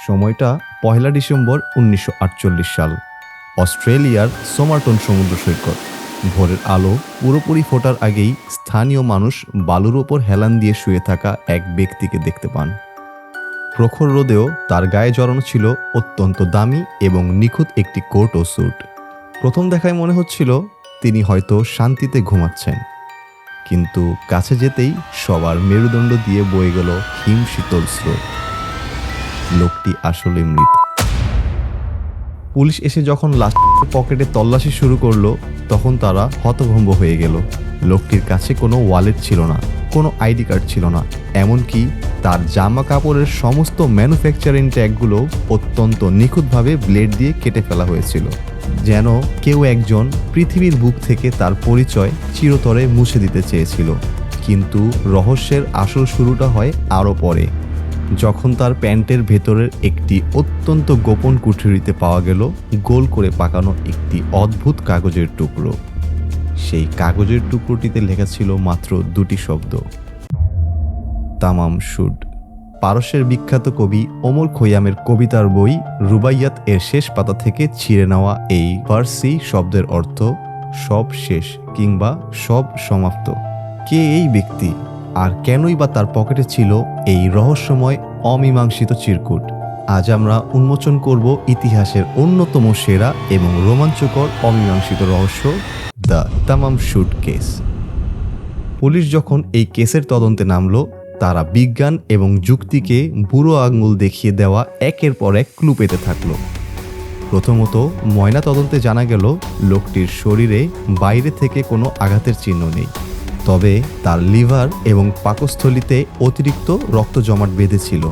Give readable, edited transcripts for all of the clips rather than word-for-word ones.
সময়টা ১ ডিসেম্বর ১৯৪৮ সাল। অস্ট্রেলিয়ার সোমারটন সমুদ্র সৈকত। ভোরের আলো পুরোপুরি ফোটার আগেই স্থানীয় মানুষ বালুর ওপর হেলান দিয়ে শুয়ে থাকা এক ব্যক্তিকে দেখতে পান। প্রখর রোদেও তার গায়ে জড়ানো ছিল অত্যন্ত দামি এবং নিখুঁত একটি কোট ও স্যুট। প্রথম দেখায় মনে হচ্ছিল তিনি হয়তো শান্তিতে ঘুমাচ্ছেন, কিন্তু কাছে যেতেই সবার মেরুদণ্ড দিয়ে বয়ে গেল হিমশীতল স্রোত। লোকটি আসলে মৃত। পুলিশ এসে যখন লাশের পকেটে তল্লাশি শুরু করলো, তখন তারা হতভম্ব হয়ে গেল। লোকটির কাছে কোনো ওয়ালেট ছিল না, কোনো আইডি কার্ড ছিল না, এমনকি তার জামা কাপড়ের সমস্ত ম্যানুফ্যাকচারিং ট্যাগগুলো অত্যন্ত নিখুঁতভাবে ব্লেড দিয়ে কেটে ফেলা হয়েছিল, যেন কেউ একজন পৃথিবীর বুক থেকে তার পরিচয় চিরতরে মুছে দিতে চেয়েছিল। কিন্তু রহস্যের আসল শুরুটা হয় আরও পরে, যখন তার প্যান্টের ভেতরের একটি অত্যন্ত গোপন কুঠুরিতে পাওয়া গেল গোল করে পাকানো একটি অদ্ভুত কাগজের টুকরো। সেই কাগজের টুকরোটিতে লেখা ছিল মাত্র দুটি শব্দ, তামাম শুড। পারস্যের বিখ্যাত কবি ওমর খৈয়ামের কবিতার বই রুবাইয়াত এর শেষ পাতা থেকে ছিঁড়ে নেওয়া এই ফার্সি শব্দের অর্থ সব শেষ কিংবা সব সমাপ্ত। কে এই ব্যক্তি, আর কেনই বা তার পকেটে ছিল এই রহস্যময় অমীমাংসিত চিরকুট? আজ আমরা উন্মোচন করব ইতিহাসের অন্যতম সেরা এবং রোমাঞ্চকর অমীমাংসিত রহস্য, দ্য তামাম শুড কেস। পুলিশ যখন এই কেসের তদন্তে নামলো, তারা বিজ্ঞান এবং যুক্তিকে বুড়ো আঙুল দেখিয়ে দেওয়া একের পর এক ক্লু পেতে থাকলো। প্রথমত, ময়না তদন্তে জানা গেল লোকটির শরীরে বাইরে থেকে কোনো আঘাতের চিহ্ন নেই, তবে তার লিভার এবং পাকস্থলীতে অতিরিক্ত রক্ত জমাট বেঁধেছিল।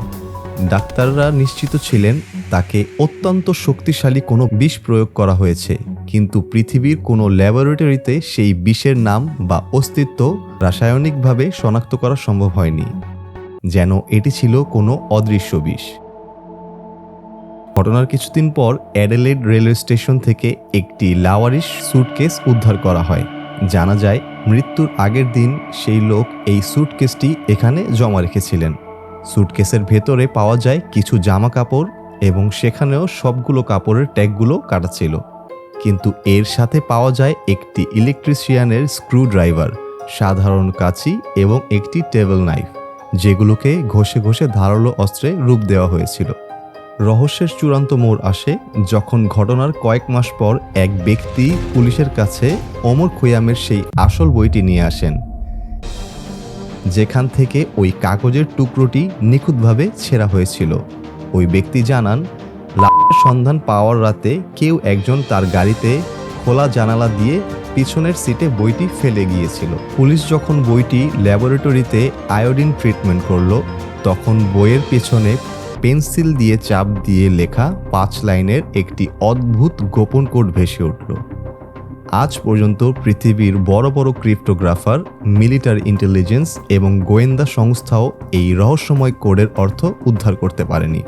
ডাক্তাররা নিশ্চিত ছিলেন তাকে অত্যন্ত শক্তিশালী কোনো বিষ প্রয়োগ করা হয়েছে, কিন্তু পৃথিবীর কোনো ল্যাবরেটরিতে সেই বিষের নাম বা অস্তিত্ব রাসায়নিকভাবে শনাক্ত করা সম্ভব হয়নি, যেন এটি ছিল কোনো অদৃশ্য বিষ। ঘটনার কিছুদিন পর অ্যাডিলেড রেলওয়ে স্টেশন থেকে একটি লাওয়ারিশ স্যুটকেস উদ্ধার করা হয়। জানা যায় মৃত্যুর আগের দিন সেই লোক এই স্যুটকেসটি এখানে জমা রেখেছিলেন। স্যুটকেসের ভেতরে পাওয়া যায় কিছু জামা কাপড় এবং সেখানেও সবগুলো কাপড়ের ট্যাগগুলো কাটা ছিল, কিন্তু এর সাথে পাওয়া যায় একটি ইলেকট্রিশিয়ানের স্ক্রু ড্রাইভার, সাধারণ কাঁচি এবং একটি টেবিল নাইফ, যেগুলোকে ঘষে ঘষে ধারালো অস্ত্রে রূপ দেওয়া হয়েছিল। রহস্যের চূড়ান্ত মোড় আসে যখন ঘটনার কয়েক মাস পর এক ব্যক্তি পুলিশের কাছে ওমর খৈয়ামের সেই আসল বইটি নিয়ে আসেন, যেখান থেকে ওই কাগজের টুকরোটি নিখুঁতভাবে ছেঁড়া হয়েছিল। ওই ব্যক্তি জানান, লাশের সন্ধান পাওয়ার রাতে কেউ একজন তার গাড়িতে খোলা জানালা দিয়ে পিছনের সিটে বইটি ফেলে গিয়েছিল। পুলিশ যখন বইটি ল্যাবরেটরিতে আয়োডিন ট্রিটমেন্ট করল, তখন বইয়ের পেছনে পেন্সিল দিয়ে চাপ দিয়ে লেখা 5 লাইনের একটি অদ্ভুত গোপন কোড ভেসে উঠল। আজ পর্যন্ত পৃথিবীর বড় বড় ক্রিপ্টোগ্রাফার, মিলিটারি ইন্টেলিজেন্স এবং গোয়েন্দা সংস্থাও এই রহস্যময় কোডের অর্থ উদ্ধার করতে পারেনি।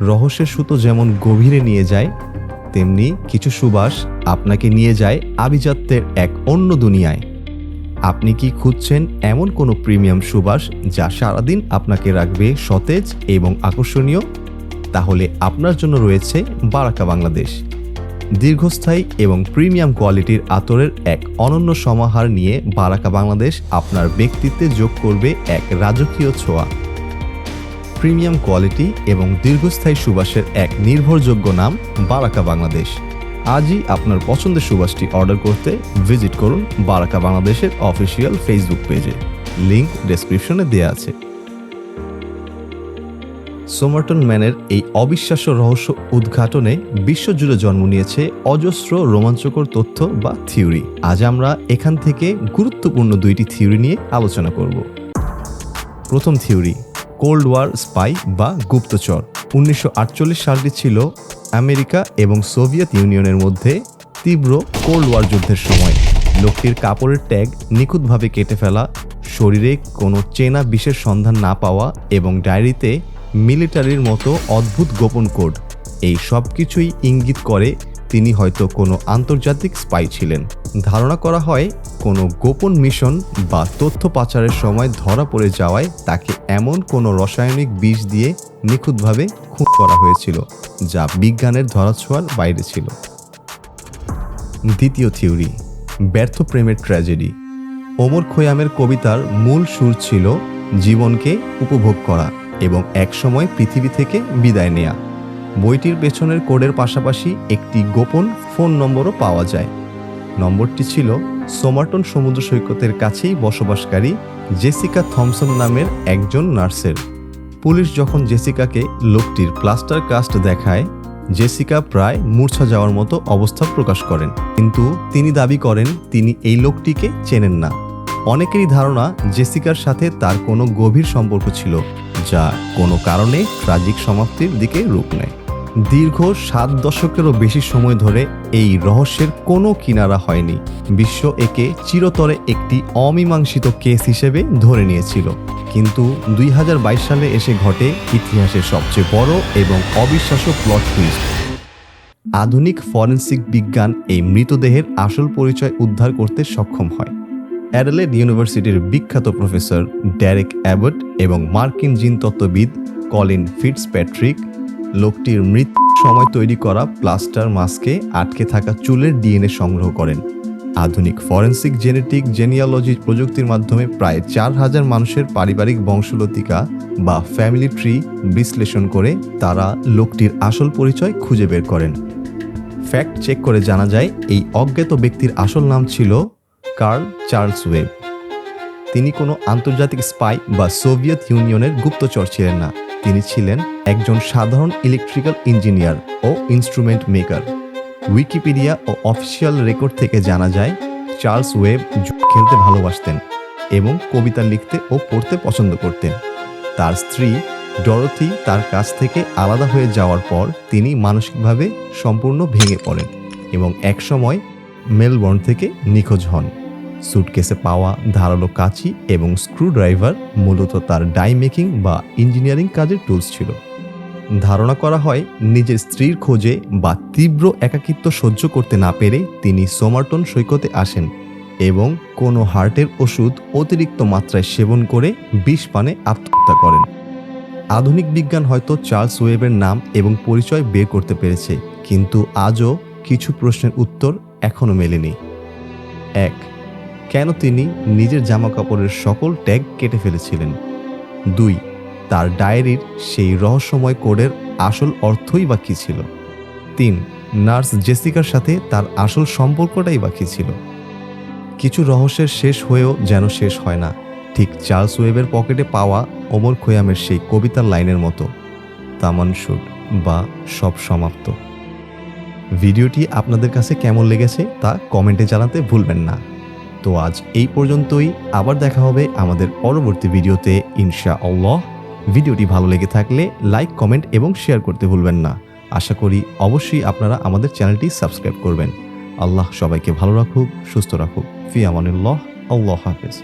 রহস্যের সুতো যেমন গভীরে নিয়ে যায়, তেমনি কিছু সুবাস আপনাকে নিয়ে যায় আভিজাত্যের এক অন্য দুনিয়ায়। আপনি কি খুঁজছেন এমন কোনো প্রিমিয়াম সুবাস যা সারাদিন আপনাকে রাখবে সতেজ এবং আকর্ষণীয়? তাহলে আপনার জন্য রয়েছে বারাকা বাংলাদেশ। দীর্ঘস্থায়ী এবং প্রিমিয়াম কোয়ালিটির আতরের এক অনন্য সমাহার নিয়ে বারাকা বাংলাদেশ আপনার ব্যক্তিত্বে যোগ করবে এক রাজকীয় ছোঁয়া। প্রিমিয়াম কোয়ালিটি এবং দীর্ঘস্থায়ী সুবাসের এক নির্ভরযোগ্য নাম বারাকা বাংলাদেশ। আজই আপনার পছন্দের সুবাসটি অর্ডার করতে ভিজিট করুন বারাকা বাংলাদেশের অফিসিয়াল ফেসবুক পেজে, লিংক ডেসক্রিপশনে দেওয়া আছে। সোমারটন ম্যানের এই অবিশ্বাস্য রহস্য উদ্ঘাটনে বিশ্বজুড়ে জন্ম নিয়েছে অজস্র রোমাঞ্চকর তথ্য বা থিওরি। আজ আমরা এখান থেকে গুরুত্বপূর্ণ 2টি থিওরি নিয়ে আলোচনা করব। প্রথম থিওরি, কোল্ড ওয়ার স্পাই বা গুপ্তচর। 1948 সালটি ছিল আমেরিকা এবং সোভিয়েত ইউনিয়নের মধ্যে তীব্র কোল্ড ওয়ার যুদ্ধের সময়। লোকটির কাপড়ের ট্যাগ নিখুঁতভাবে কেটে ফেলা, শরীরে কোনো চেনা বিষের সন্ধান না পাওয়া এবং ডায়েরিতে মিলিটারির মতো অদ্ভুত গোপন কোড, এই সব কিছুই ইঙ্গিত করে তিনি হয়তো কোনো আন্তর্জাতিক স্পাই ছিলেন। ধারণা করা হয় কোনো গোপন মিশন বা তথ্য পাচারের সময় ধরা পড়ে যাওয়ায় তাকে এমন কোনো রাসায়নিক বিষ দিয়ে নিখুঁতভাবে খুন করা হয়েছিল যা বিজ্ঞানের ধরাছোঁয়ার বাইরে ছিল। দ্বিতীয় থিওরি, ব্যর্থ প্রেমের ট্র্যাজেডি। ওমর খৈয়ামের কবিতার মূল সুর ছিল জীবনকে উপভোগ করা এবং একসময় পৃথিবী থেকে বিদায় নেয়া। বইটির পেছনের কোডের পাশাপাশি একটি গোপন ফোন নম্বরও পাওয়া যায়। নম্বরটি ছিল সোমারটন সমুদ্র সৈকতের কাছেই বসবাসকারী জেসিকা থমসন নামের একজন নার্সের। পুলিশ যখন জেসিকাকে লোকটির প্লাস্টার কাস্ট দেখায়, জেসিকা প্রায় মূর্ছা যাওয়ার মতো অবস্থা প্রকাশ করেন, কিন্তু তিনি দাবি করেন তিনি এই লোকটিকে চেনেন না। অনেকেরই ধারণা জেসিকার সাথে তার কোনো গভীর সম্পর্ক ছিল, যা কোনো কারণে ট্র্যাজিক সমাপ্তির দিকে রূপ নেয়। দীর্ঘ 7 দশকেরও বেশি সময় ধরে এই রহস্যের কোনো কিনারা হয়নি। বিশ্ব একে চিরতরে একটি অমীমাংসিত কেস হিসেবে ধরে নিয়েছিল, কিন্তু 2022 সালে এসে ঘটে ইতিহাসের সবচেয়ে বড় এবং অবিশ্বাস্য প্লট টুইস্ট। আধুনিক ফরেনসিক বিজ্ঞান এই মৃতদেহের আসল পরিচয় উদ্ধার করতে সক্ষম হয়। অ্যাডেলেড ইউনিভার্সিটির বিখ্যাত প্রফেসর ডেরেক অ্যাবট এবং মার্কিন জিনতত্ত্ববিদ কলিন ফিটজপ্যাট্রিক লোকটির মৃত্যুর সময় তৈরি করা প্লাস্টার মাস্কে আটকে থাকা চুলের ডিএনএ সংগ্রহ করেন। আধুনিক ফরেনসিক জেনেটিক জেনিয়ালজি প্রযুক্তির মাধ্যমে প্রায় 4000 মানুষের পারিবারিক বংশলতিকা বা ফ্যামিলি ট্রি বিশ্লেষণ করে তারা লোকটির আসল পরিচয় খুঁজে বের করেন। ফ্যাক্ট চেক করে জানা যায় এই অজ্ঞাত ব্যক্তির আসল নাম ছিল কার্ল চার্লস ওয়েব। তিনি কোনো আন্তর্জাতিক স্পাই বা সোভিয়েত ইউনিয়নের গুপ্তচর ছিলেন না। তিনি ছিলেন একজন সাধারণ ইলেকট্রিক্যাল ইঞ্জিনিয়ার ও ইনস্ট্রুমেন্ট মেকার। উইকিপিডিয়া ও অফিসিয়াল রেকর্ড থেকে জানা যায় চার্লস ওয়েব খেলতে ভালোবাসতেন এবং কবিতা লিখতে ও পড়তে পছন্দ করতেন। তার স্ত্রী ডরোথি তার কাছ থেকে আলাদা হয়ে যাওয়ার পর তিনি মানসিকভাবে সম্পূর্ণ ভেঙে পড়েন এবং একসময় মেলবোর্ন থেকে নিখোঁজ হন। সুটকেসে পাওয়া ধারালো কাঁচি এবং স্ক্রুড্রাইভার মূলত তার ডাই মেকিং বা ইঞ্জিনিয়ারিং কাজের টুলস ছিল। ধারণা করা হয় নিজের স্ত্রীর খোঁজে বা তীব্র একাকিত্ব সহ্য করতে না পেরে তিনি সোমারটন সৈকতে আসেন এবং কোনো হার্টের ওষুধ অতিরিক্ত মাত্রায় সেবন করে বিষ পানে আত্মহত্যা করেন। আধুনিক বিজ্ঞান হয়তো চার্লস ওয়েবের নাম এবং পরিচয় বের করতে পেরেছে, কিন্তু আজও কিছু প্রশ্নের উত্তর এখনও মেলেনি। 1. কেন তিনি নিজের জামাকাপড়ের সকল ট্যাগ কেটে ফেলেছিলেন? 2. তার ডায়েরির সেই রহস্যময় কোডের আসল অর্থই বা কী ছিল? 3. নার্স জেসিকার সাথে তার আসল সম্পর্কটাই বা কী ছিল? কিছু রহস্যের শেষ হয়েও যেন শেষ হয় না, ঠিক চার্লস ওয়েবের পকেটে পাওয়া ওমর খৈয়ামের সেই কবিতার লাইনের মতো, তামান শুড বা সব সমাপ্ত। ভিডিওটি আপনাদের কাছে কেমন লেগেছে তা কমেন্টে জানাতে ভুলবেন না। তো আজ এই পর্যন্তই, আবার দেখা হবে আমাদের পরবর্তী ভিডিওতে ইনশাআল্লাহ। ভিডিওটি ভালো লেগে থাকলে লাইক, কমেন্ট এবং শেয়ার করতে ভুলবেন না। আশা করি অবশ্যই আপনারা আমাদের চ্যানেলটি সাবস্ক্রাইব করবেন। আল্লাহ সবাইকে ভালো রাখুক, সুস্থ রাখুক। ফি আমানিল্লাহ। আল্লাহ হাফেজ।